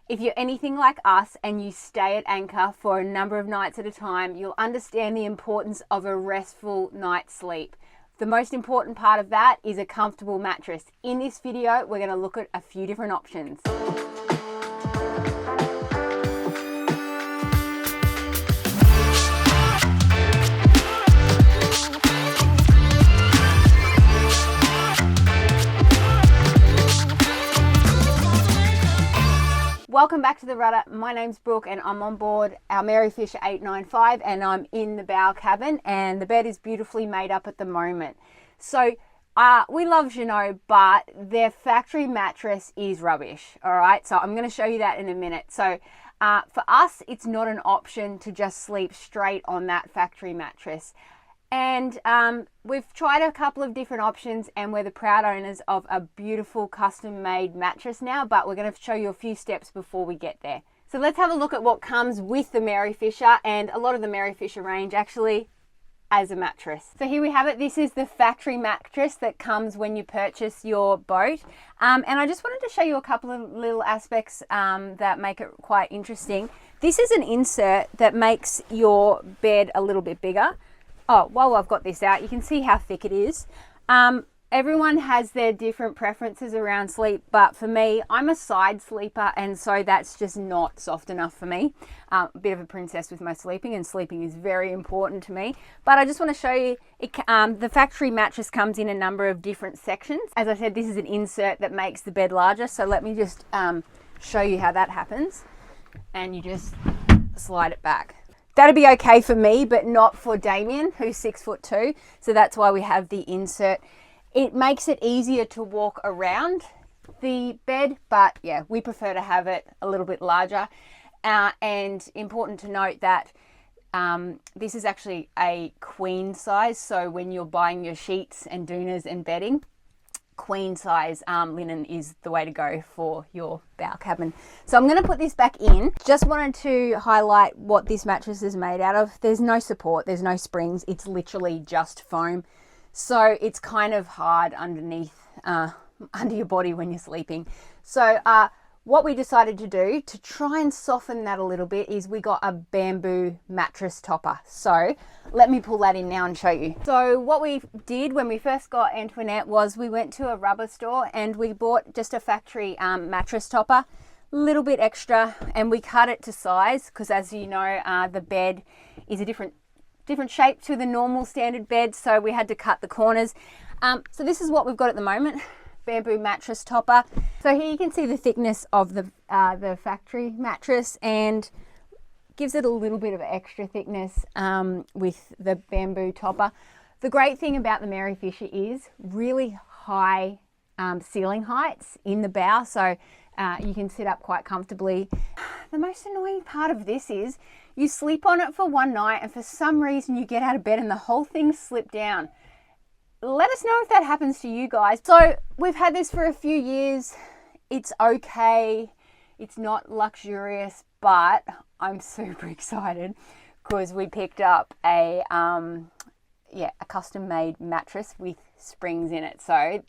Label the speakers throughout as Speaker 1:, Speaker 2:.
Speaker 1: If you're anything like us and you stay at anchor for a number of nights at a time, you'll understand the importance of a restful night's sleep. The most important part of that is a comfortable mattress. In this video, we're going to look at a few different options. Welcome back to the Rudder. My name's Brooke and I'm on board our Merry Fisher 895 and I'm in the bow cabin and the bed is beautifully made up at the moment. So we love Jeanneau, but their factory mattress is rubbish. All right, so I'm going to show you that in a minute. So for us, it's not an option to just sleep straight on that factory mattress. And we've tried a couple of different options and we're the proud owners of a beautiful custom made mattress now, but we're going to show you a few steps before we get there. So let's have a look at what comes with the Merry Fisher and a lot of the Merry Fisher range actually as a mattress. So here we have it. This is the factory mattress that comes when you purchase your boat. And I just wanted to show you a couple of little aspects that make it quite interesting. This is an insert that makes your bed a little bit bigger. Oh, while I've got this out, you can see how thick it is. Everyone has their different preferences around sleep, but for me, I'm a side sleeper, and so that's just not soft enough for me. A bit of a princess with my sleeping, and sleeping is very important to me. But I just want to show you, the factory mattress comes in a number of different sections. As I said, this is an insert that makes the bed larger, so let me just show you how that happens. And you just slide it back. That'd be okay for me, but not for Damien, who's 6'2". So that's why we have the insert. It makes it easier to walk around the bed, but yeah, we prefer to have it a little bit larger. And important to note that this is actually a queen size. So when you're buying your sheets and doonas and bedding, queen size linen is the way to go for your bow cabin. So I'm going to put this back in. Just wanted to highlight what this mattress is made out of. There's no support, there's no springs, it's literally just foam. So it's kind of hard underneath, under your body when you're sleeping. So what we decided to do to try and soften that a little bit is we got a bamboo mattress topper. So let me pull that in now and show you. So what we did when we first got Antoinette was we went to a rubber store and we bought just a factory mattress topper, a little bit extra, and we cut it to size because, as you know, the bed is a different shape to the normal standard bed, so we had to cut the corners. So this is what we've got at the moment. Bamboo mattress topper. So here you can see the thickness of the factory mattress and gives it a little bit of extra thickness with the bamboo topper. The great thing about the Merry Fisher is really high ceiling heights in the bow, so you can sit up quite comfortably. The most annoying part of this is you sleep on it for one night and for some reason you get out of bed and the whole thing slipped down. Let us know if that happens to you guys. So we've had this for a few years. It's okay. It's not luxurious, but I'm super excited because we picked up a custom made mattress with springs in it. So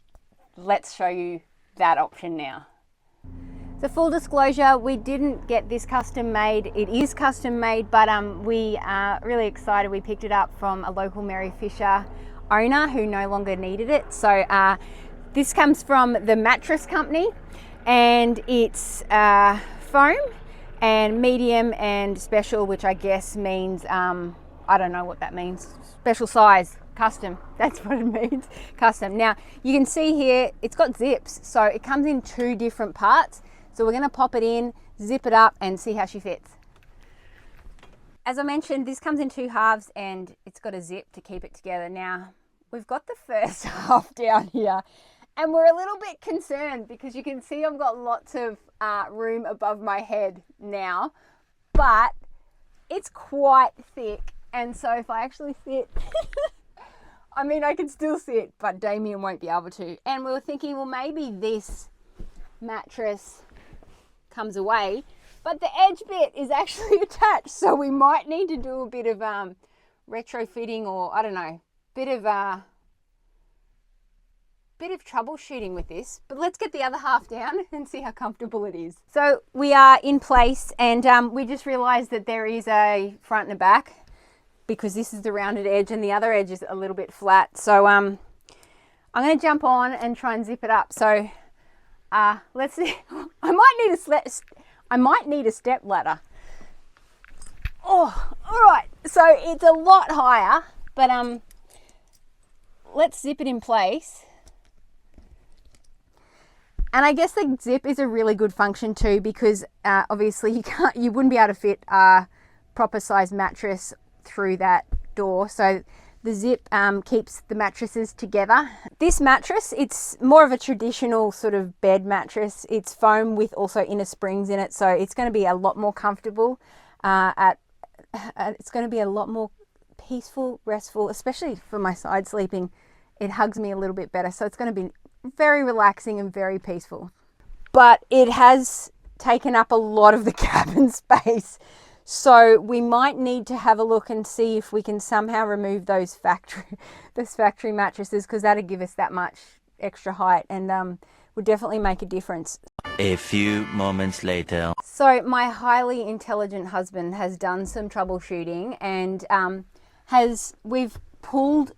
Speaker 1: let's show you that option now. So full disclosure, we didn't get this custom made. It is custom made, but we are really excited. We picked it up from a local Merry Fisher owner who no longer needed it. So this comes from the mattress company and it's foam and medium and special, which I guess means I don't know what that means. Special size, custom, that's what it means, custom. Now you can see here it's got zips, so it comes in two different parts. So we're going to pop it in, zip it up and see how she fits. As I mentioned, this comes in two halves and it's got a zip to keep it together. Now, we've got the first half down here and we're a little bit concerned because you can see I've got lots of room above my head now, but it's quite thick. And so if I actually sit, I mean, I can still sit, but Damien won't be able to. And we were thinking, well, maybe this mattress comes away, but the edge bit is actually attached, so we might need to do a bit of retrofitting, or I don't know, bit of bit of troubleshooting with this, but let's get the other half down and see how comfortable it is. So we are in place, and we just realized that there is a front and a back, because this is the rounded edge and the other edge is a little bit flat. So I'm going to jump on and try and zip it up. So let's see. I might need a step ladder. Oh, all right. So it's a lot higher, but let's zip it in place. And I guess the zip is a really good function too, because obviously you wouldn't be able to fit a proper size mattress through that door. So the zip keeps the mattresses together. This mattress, it's more of a traditional sort of bed mattress. It's foam with also inner springs in it, so it's going to be a lot more comfortable. It's going to be a lot more peaceful, restful, especially for my side sleeping. It hugs me a little bit better, so it's going to be very relaxing and very peaceful. But it has taken up a lot of the cabin space, so we might need to have a look and see if we can somehow remove those factory mattresses, because that'll give us that much extra height and would definitely make a difference.
Speaker 2: A few moments later.
Speaker 1: So my highly intelligent husband has done some troubleshooting and we've pulled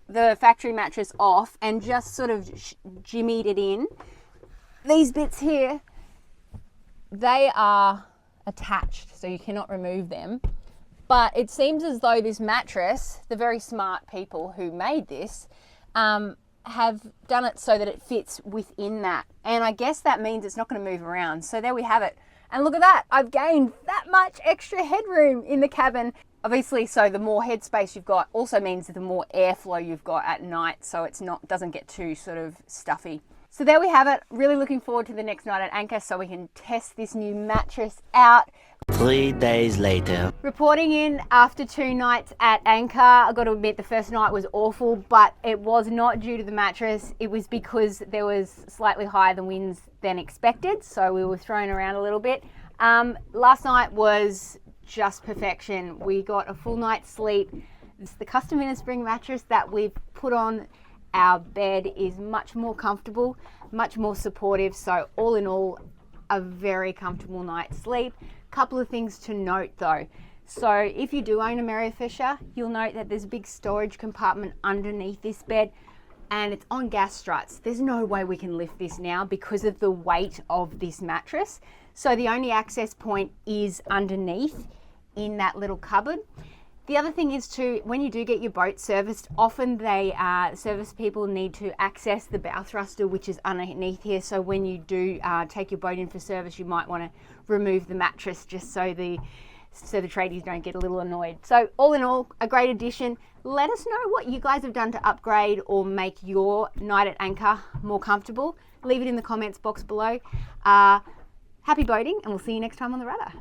Speaker 1: the factory mattress off and just sort of jimmied it in. These bits here, they are attached, so you cannot remove them. But it seems as though this mattress, the very smart people who made this, have done it so that it fits within that. And I guess that means it's not going to move around. So there we have it. And look at that, I've gained that much extra headroom in the cabin. Obviously, so the more headspace you've got also means that the more airflow you've got at night, so it's doesn't get too sort of stuffy. So there we have it. Really looking forward to the next night at anchor so we can test this new mattress out.
Speaker 2: 3 days later.
Speaker 1: Reporting in after 2 nights at anchor. I've got to admit the first night was awful, but it was not due to the mattress. It was because there was slightly higher than winds than expected, so we were thrown around a little bit. Last night was just perfection. We got a full night's sleep. It's the custom Innerspring mattress that we've put on our bed is much more comfortable, much more supportive. So all in all, a very comfortable night's sleep. Couple of things to note though. So if you do own a Merry Fisher, you'll note that there's a big storage compartment underneath this bed and it's on gas struts. There's no way we can lift this now because of the weight of this mattress. So the only access point is underneath in that little cupboard. The other thing is too, when you do get your boat serviced, often service people need to access the bow thruster, which is underneath here. So when you do take your boat in for service, you might want to remove the mattress just so the tradies don't get a little annoyed. So all in all, a great addition. Let us know what you guys have done to upgrade or make your night at anchor more comfortable. Leave it in the comments box below. Happy boating, and we'll see you next time on the Rudder.